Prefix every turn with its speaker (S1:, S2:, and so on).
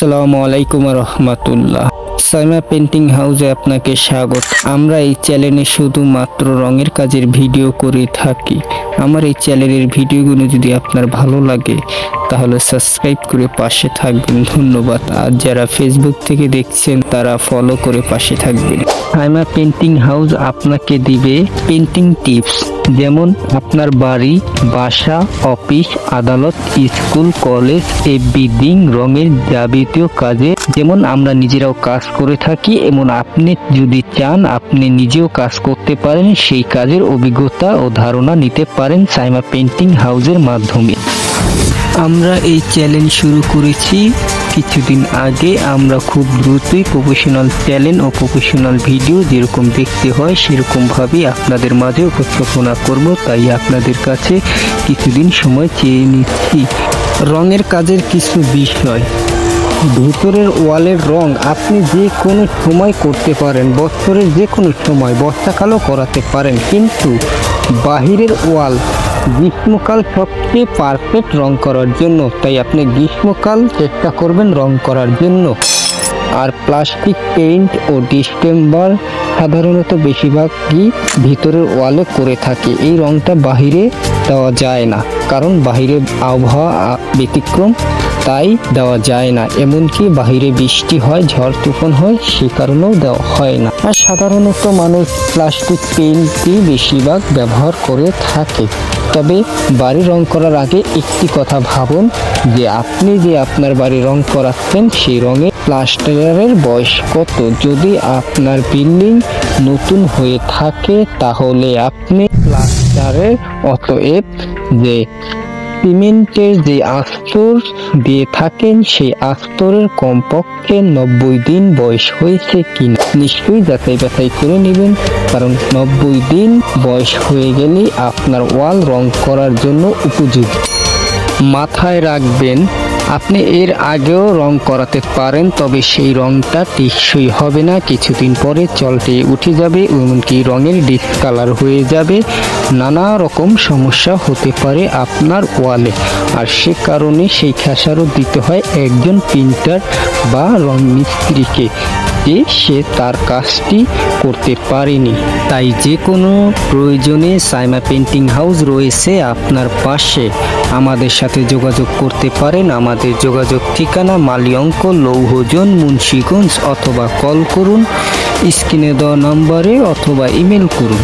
S1: আসসালামু আলাইকুম রহমতুল্লাহ। সাইমা পেন্টিং হাউসে আপনাকে স্বাগত। আমরা এই চ্যানেলে শুধুমাত্র রঙের কাজের ভিডিও করে থাকি। আমার এই চ্যানেলের ভিডিওগুলো যদি আপনার ভালো লাগে তাহলে সাবস্ক্রাইব করে পাশে থাকবেন, ধন্যবাদ। আর যারা ফেসবুক থেকে দেখছেন তারা ফলো করে পাশে থাকবেন। সাইমা পেন্টিং হাউস আপনাকে দিবে পেন্টিং টিপস, যেমন আপনার বাড়ি, বাসা, অফিস, আদালত, স্কুল, কলেজ এভরিথিং রঙের যাবতীয় কাজে যেমন আমরা নিজেরাও কাজ করে থাকি, এমন আপনি যদি চান আপনি নিজেও কাজ করতে পারেন। সেই কাজের অভিজ্ঞতা ও ধারণা নিতে পারেন সাইমা পেন্টিং হাউসের মাধ্যমে। আমরা এই চ্যালেঞ্জ শুরু করেছি কিছুদিন আগে। আমরা খুব দ্রুতই প্রফেশনাল চ্যানেল ও প্রফেশনাল ভিডিও যেরকম দেখতে হয় সেরকম ভাবে আপনাদের মাঝে উপস্থাপনা করব, তাই আপনাদের কাছে কিছুদিন সময় চেয়ে নিচ্ছি। রঙের কাজের কিছু বিষয়। ভিতরের ওয়ালের রং আপনি যে কোনো সময় করতে পারেন, বছরের যে কোনো সময় বর্ষাকালও করাতে পারেন, কিন্তু বাহিরের ওয়াল গ্রীষ্মকাল সবচেয়ে পারফেক্ট রং করার জন্য, তাই আপনি গ্রীষ্মকাল চেষ্টা করবেন রং করার জন্য। আর প্লাস্টিক পেইন্ট ও ডিস্টেম্বার সাধারণত বেশিরভাগই ভিতরের ওয়ালে করে থাকে। এই রংটা বাহিরে দেওয়া যায় না, কারণ বাহিরে আবহাওয়া ব্যতিক্রম, তাই দেওয়া যায় না। এমনকি বাহিরে বৃষ্টি হয়, ঝড় তুফান হয়, সে কারণেও দেওয়া হয় না। আর সাধারণত মানুষ প্লাস্টিক পেইন্টই বেশিরভাগ ব্যবহার করে থাকে। তবে বাড়ি রং করার আগে একটি কথা ভাবুন যে আপনি যে আপনার বাড়ি রং করাচ্ছেন সেই রঙের প্লাস্টারের বয়স কত। যদি আপনার বিল্ডিং নতুন হয়ে থাকে তাহলে আপনি প্লাস্টারের অতএব যে সিমেন্টের যে আস্তর দিয়ে থাকেন সেই আস্তরের কমপক্ষে 90 দিন বয়স হয়েছে কিনা নিশ্চয়ই যাচাই বাছাই করে নেবেন, কারণ 90 দিন বয়স হয়ে গেলে আপনার ওয়াল রং করার জন্য উপযোগী। মাথায় রাখবেন আপনি এর আগেও রং করাতে পারেন, তবে সেই রংটা টেকসই হবে না, কিছুদিন পরে চলতে উঠে যাবে, এমনকি রঙের ডিসকালার হয়ে যাবে। নানা রকম সমস্যা হতে পারে আপনার ওয়ালে, আর সে কারণে সেই খেসারত দিতে হয় একজন পেইন্টার বা রং মিস্ত্রিকে, যে সে তার কাজটি করতে পারেনি। তাই যে কোনো প্রয়োজনে সাইমা পেন্টিং হাউস রয়েছে আপনার পাশে, আমাদের সাথে যোগাযোগ করতে পারেন। আমাদের যোগাযোগ ঠিকানা মালিয়ঙ্ক, লৌহজন, মুন্সিগঞ্জ, অথবা কল করুন স্ক্রিনে দেওয়া নম্বরে, অথবা ইমেল করুন।